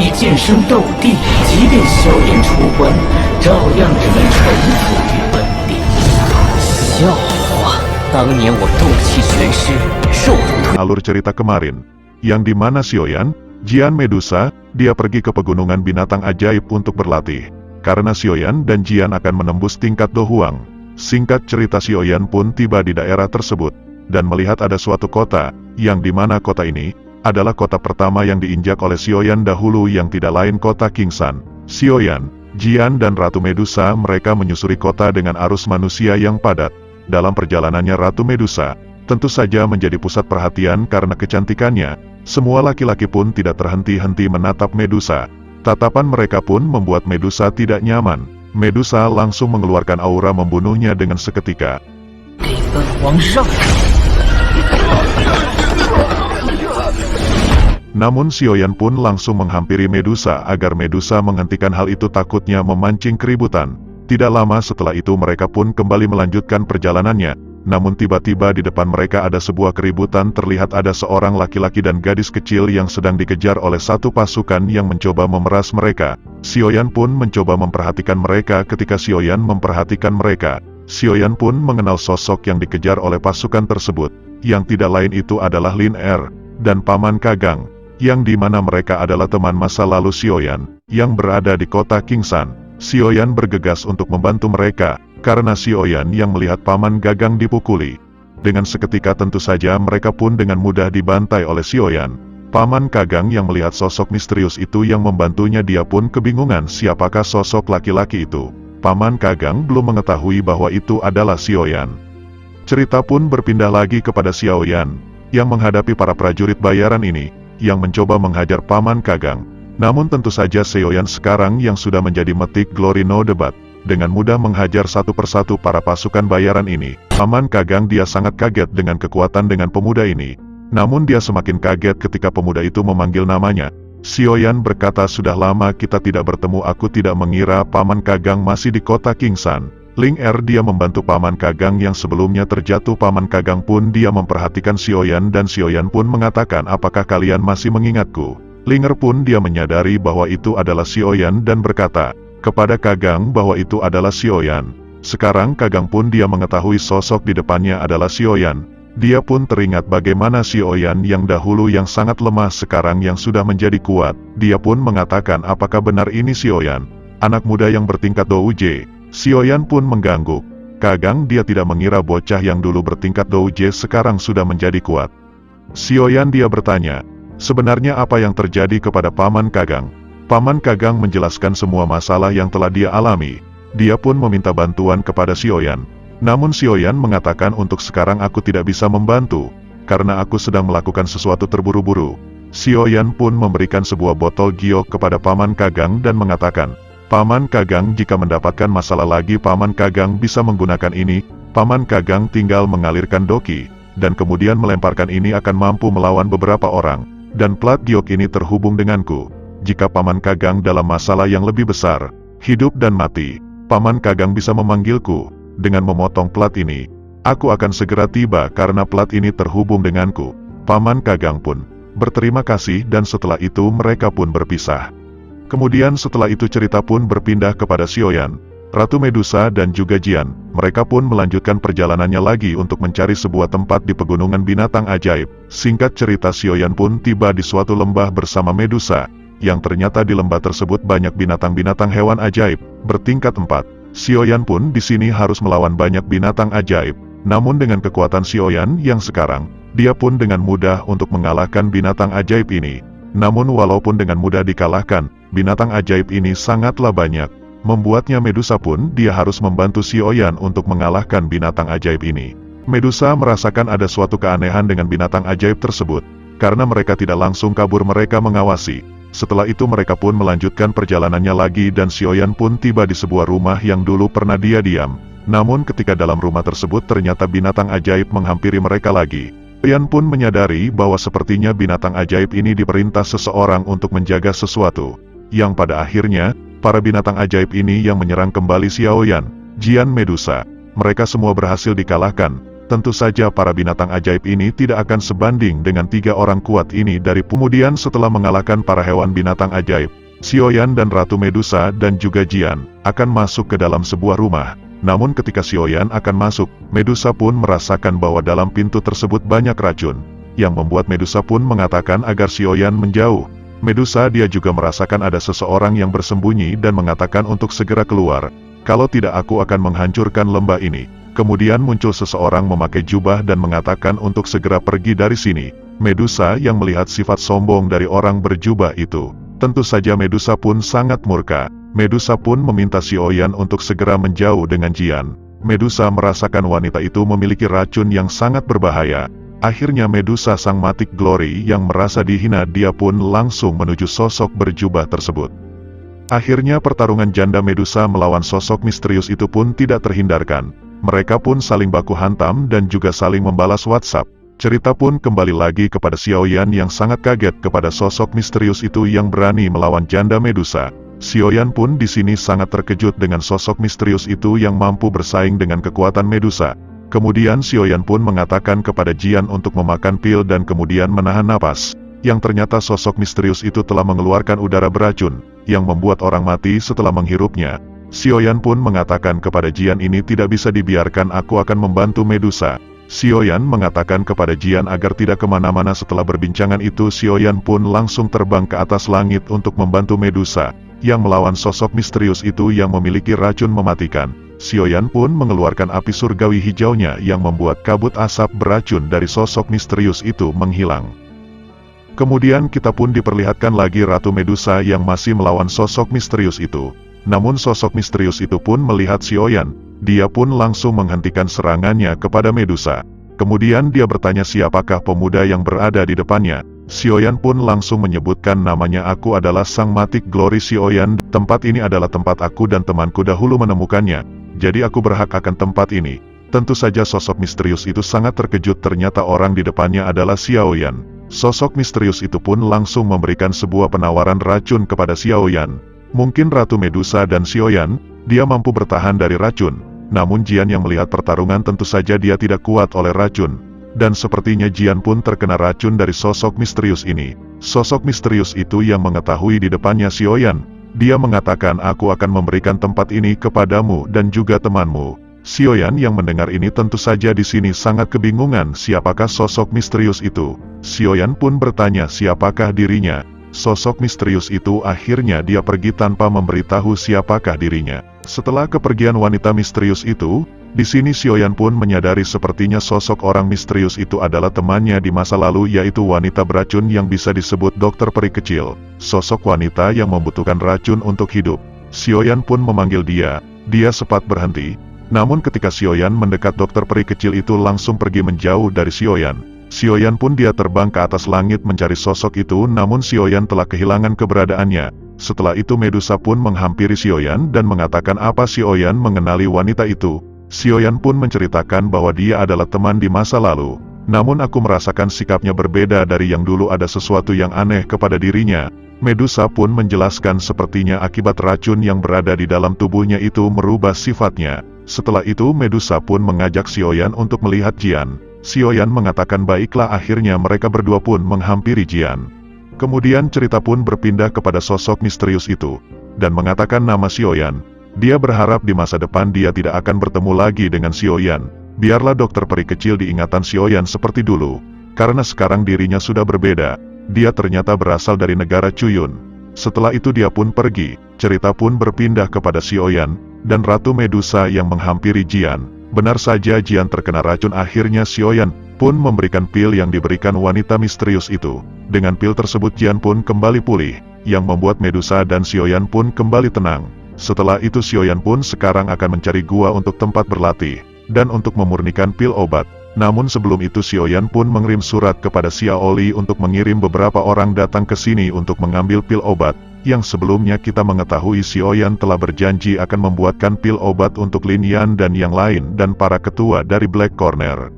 以剑声斗地，即便萧炎出关，照样只能臣服于本地。笑话！当年我斗气全失，受了 Alur cerita kemarin, yang dimana Sioyan, Jian Medusa, dia pergi ke pegunungan binatang ajaib untuk berlatih. Karena Sioyan dan Jian akan menembus tingkat Do Huang. Singkat cerita, Sioyan pun tiba di daerah tersebut, dan melihat ada suatu kota, yang dimana kota ini adalah kota pertama yang diinjak oleh Sioyan dahulu, yang tidak lain kota Kingsan. Sioyan, Jian dan Ratu Medusa mereka menyusuri kota dengan arus manusia yang padat. Dalam perjalanannya Ratu Medusa tentu saja menjadi pusat perhatian karena kecantikannya. Semua laki-laki pun tidak terhenti-henti menatap Medusa. Tatapan mereka pun membuat Medusa tidak nyaman. Medusa langsung mengeluarkan aura membunuhnya dengan seketika. Namun Sioyan pun langsung menghampiri Medusa agar Medusa menghentikan hal itu, takutnya memancing keributan. Tidak lama setelah itu mereka pun kembali melanjutkan perjalanannya. Namun tiba-tiba di depan mereka ada sebuah keributan. Terlihat ada seorang laki-laki dan gadis kecil yang sedang dikejar oleh satu pasukan yang mencoba memeras mereka. Sioyan pun mencoba memperhatikan mereka. Ketika Sioyan memperhatikan mereka, Sioyan pun mengenal sosok yang dikejar oleh pasukan tersebut. Yang tidak lain itu adalah Lin Er dan Paman Kagang, yang dimana mereka adalah teman masa lalu Sioyan, yang berada di kota Kingsan. Sioyan bergegas untuk membantu mereka, karena Sioyan yang melihat Paman Gagang dipukuli. Dengan seketika tentu saja mereka pun dengan mudah dibantai oleh Sioyan. Paman Kagang yang melihat sosok misterius itu yang membantunya, dia pun kebingungan siapakah sosok laki-laki itu. Paman Kagang belum mengetahui bahwa itu adalah Sioyan. Cerita pun berpindah lagi kepada Sioyan, yang menghadapi para prajurit bayaran ini, yang mencoba menghajar Paman Kagang. Namun tentu saja Sioyan sekarang yang sudah menjadi metik Glory No Debat, dengan mudah menghajar satu persatu para pasukan bayaran ini. Paman Kagang dia sangat kaget dengan kekuatan dengan pemuda ini. Namun dia semakin kaget ketika pemuda itu memanggil namanya. Sioyan berkata, sudah lama kita tidak bertemu, aku tidak mengira Paman Kagang masih di kota Kingsan. Ling Er dia membantu Paman Kagang yang sebelumnya terjatuh. Paman Kagang pun dia memperhatikan Sioyan dan Sioyan pun mengatakan, apakah kalian masih mengingatku? Ling Er pun dia menyadari bahwa itu adalah Sioyan dan berkata kepada Kagang bahwa itu adalah Sioyan. Sekarang Kagang pun dia mengetahui sosok di depannya adalah Sioyan. Dia pun teringat bagaimana Sioyan yang dahulu yang sangat lemah sekarang yang sudah menjadi kuat. Dia pun mengatakan, apakah benar ini Sioyan, anak muda yang bertingkat Douje? Sioyan pun mengangguk. Kagang dia tidak mengira bocah yang dulu bertingkat Douje sekarang sudah menjadi kuat. Sioyan dia bertanya, sebenarnya apa yang terjadi kepada Paman Kagang? Paman Kagang menjelaskan semua masalah yang telah dia alami. Dia pun meminta bantuan kepada Sioyan. Namun Sioyan mengatakan, untuk sekarang aku tidak bisa membantu, karena aku sedang melakukan sesuatu terburu-buru. Sioyan pun memberikan sebuah botol giok kepada Paman Kagang dan mengatakan, Paman Kagang jika mendapatkan masalah lagi Paman Kagang bisa menggunakan ini. Paman Kagang tinggal mengalirkan doki, dan kemudian melemparkan ini akan mampu melawan beberapa orang. Dan plat giok ini terhubung denganku. Jika Paman Kagang dalam masalah yang lebih besar, hidup dan mati, Paman Kagang bisa memanggilku. Dengan memotong plat ini, aku akan segera tiba karena plat ini terhubung denganku. Paman Kagang pun berterima kasih dan setelah itu mereka pun berpisah. Kemudian setelah itu cerita pun berpindah kepada Sioyan, Ratu Medusa dan juga Jian. Mereka pun melanjutkan perjalanannya lagi untuk mencari sebuah tempat di pegunungan binatang ajaib. Singkat cerita, Sioyan pun tiba di suatu lembah bersama Medusa, yang ternyata di lembah tersebut banyak binatang-binatang hewan ajaib bertingkat 4. Sioyan pun di sini harus melawan banyak binatang ajaib. Namun dengan kekuatan Sioyan yang sekarang, dia pun dengan mudah untuk mengalahkan binatang ajaib ini. Namun walaupun dengan mudah dikalahkan, binatang ajaib ini sangatlah banyak. Membuatnya Medusa pun dia harus membantu Sioyan untuk mengalahkan binatang ajaib ini. Medusa merasakan ada suatu keanehan dengan binatang ajaib tersebut, karena mereka tidak langsung kabur, mereka mengawasi. Setelah itu mereka pun melanjutkan perjalanannya lagi dan Sioyan pun tiba di sebuah rumah yang dulu pernah dia diam. Namun ketika dalam rumah tersebut ternyata binatang ajaib menghampiri mereka lagi. Sioyan pun menyadari bahwa sepertinya binatang ajaib ini diperintah seseorang untuk menjaga sesuatu. Yang pada akhirnya, para binatang ajaib ini yang menyerang kembali Sioyan, Jian Medusa. Mereka semua berhasil dikalahkan. tentu saja para binatang ajaib ini tidak akan sebanding dengan 3 orang kuat ini dari kemudian setelah mengalahkan para hewan binatang ajaib, Xiaoyan dan Ratu Medusa dan juga Jian akan masuk ke dalam sebuah rumah. Namun ketika Xiaoyan akan masuk, Medusa pun merasakan bahwa dalam pintu tersebut banyak racun, yang membuat Medusa pun mengatakan agar Xiaoyan menjauh. Medusa dia juga merasakan ada seseorang yang bersembunyi dan mengatakan untuk segera keluar, kalau tidak aku akan menghancurkan lembah ini. Kemudian muncul seseorang memakai jubah dan mengatakan untuk segera pergi dari sini. Medusa yang melihat sifat sombong dari orang berjubah itu, tentu saja Medusa pun sangat murka. Medusa pun meminta Xiaoyan untuk segera menjauh dengan Jian. Medusa merasakan wanita itu memiliki racun yang sangat berbahaya. Akhirnya Medusa sang Matic Glory yang merasa dihina dia pun langsung menuju sosok berjubah tersebut. Akhirnya pertarungan janda Medusa melawan sosok misterius itu pun tidak terhindarkan. Mereka pun saling baku hantam dan juga saling membalas WhatsApp. Cerita pun kembali lagi kepada Xiaoyan yang sangat kaget kepada sosok misterius itu yang berani melawan janda Medusa. Xiaoyan pun di sini sangat terkejut dengan sosok misterius itu yang mampu bersaing dengan kekuatan Medusa. Kemudian Xiaoyan pun mengatakan kepada Jian untuk memakan pil dan kemudian menahan napas. Yang ternyata sosok misterius itu telah mengeluarkan udara beracun, yang membuat orang mati setelah menghirupnya. Xiaoyan pun mengatakan kepada Jian ini tidak bisa dibiarkan, aku akan membantu Medusa. Xiaoyan mengatakan kepada Jian agar tidak kemana-mana. Setelah berbincangan itu Xiaoyan pun langsung terbang ke atas langit untuk membantu Medusa, yang melawan sosok misterius itu yang memiliki racun mematikan. Xiaoyan pun mengeluarkan api surgawi hijaunya yang membuat kabut asap beracun dari sosok misterius itu menghilang. Kemudian kita pun diperlihatkan lagi Ratu Medusa yang masih melawan sosok misterius itu. Namun sosok misterius itu pun melihat Xiaoyan, dia pun langsung menghentikan serangannya kepada Medusa. Kemudian dia bertanya siapakah pemuda yang berada di depannya. Xiaoyan pun langsung menyebutkan namanya, aku adalah Sang Matic Glory Xiaoyan, tempat ini adalah tempat aku dan temanku dahulu menemukannya. Jadi aku berhak akan tempat ini. Tentu saja sosok misterius itu sangat terkejut, ternyata orang di depannya adalah Xiaoyan. Sosok misterius itu pun langsung memberikan sebuah penawaran racun kepada Xiaoyan. Mungkin Ratu Medusa dan Xiaoyan, dia mampu bertahan dari racun. Namun Jian yang melihat pertarungan tentu saja dia tidak kuat oleh racun. Dan sepertinya Jian pun terkena racun dari sosok misterius ini. Sosok misterius itu yang mengetahui di depannya Xiaoyan. Dia mengatakan aku akan memberikan tempat ini kepadamu dan juga temanmu. Xiaoyan yang mendengar ini tentu saja di sini sangat kebingungan siapakah sosok misterius itu. Xiaoyan pun bertanya siapakah dirinya. Sosok misterius itu akhirnya dia pergi tanpa memberitahu siapakah dirinya. Setelah kepergian wanita misterius itu, di sini Xiaoyan pun menyadari sepertinya sosok orang misterius itu adalah temannya di masa lalu, yaitu wanita beracun yang bisa disebut dokter peri kecil. Sosok wanita yang membutuhkan racun untuk hidup. Xiaoyan pun memanggil dia sempat berhenti. Namun ketika Xiaoyan mendekat, dokter peri kecil itu langsung pergi menjauh dari Xiaoyan. Xiaoyan pun dia terbang ke atas langit mencari sosok itu, namun Xiaoyan telah kehilangan keberadaannya. Setelah itu Medusa pun menghampiri Xiaoyan dan mengatakan apa Xiaoyan mengenali wanita itu. Xiaoyan pun menceritakan bahwa dia adalah teman di masa lalu. Namun aku merasakan sikapnya berbeda dari yang dulu, ada sesuatu yang aneh kepada dirinya. Medusa pun menjelaskan sepertinya akibat racun yang berada di dalam tubuhnya itu merubah sifatnya. Setelah itu Medusa pun mengajak Xiaoyan untuk melihat Jian. Xiaoyan mengatakan baiklah, akhirnya mereka berdua pun menghampiri Jian. Kemudian cerita pun berpindah kepada sosok misterius itu, dan mengatakan nama Xiaoyan. Dia berharap di masa depan dia tidak akan bertemu lagi dengan Xiaoyan. Biarlah dokter peri kecil diingatan Xiaoyan seperti dulu, karena sekarang dirinya sudah berbeda. Dia ternyata berasal dari negara Cuyun. Setelah itu dia pun pergi. Cerita pun berpindah kepada Xiaoyan dan Ratu Medusa yang menghampiri Jian. Benar saja Jian terkena racun. Akhirnya Xiaoyan pun memberikan pil yang diberikan wanita misterius itu. Dengan pil tersebut Jian pun kembali pulih, yang membuat Medusa dan Xiaoyan pun kembali tenang. Setelah itu Xiaoyan pun sekarang akan mencari gua untuk tempat berlatih, dan untuk memurnikan pil obat. Namun sebelum itu Xiaoyan pun mengirim surat kepada Xiaoli untuk mengirim beberapa orang datang ke sini untuk mengambil pil obat. Yang sebelumnya kita mengetahui Xiaoyan telah berjanji akan membuatkan pil obat untuk Lin Yan dan yang lain dan para ketua dari Black Corner.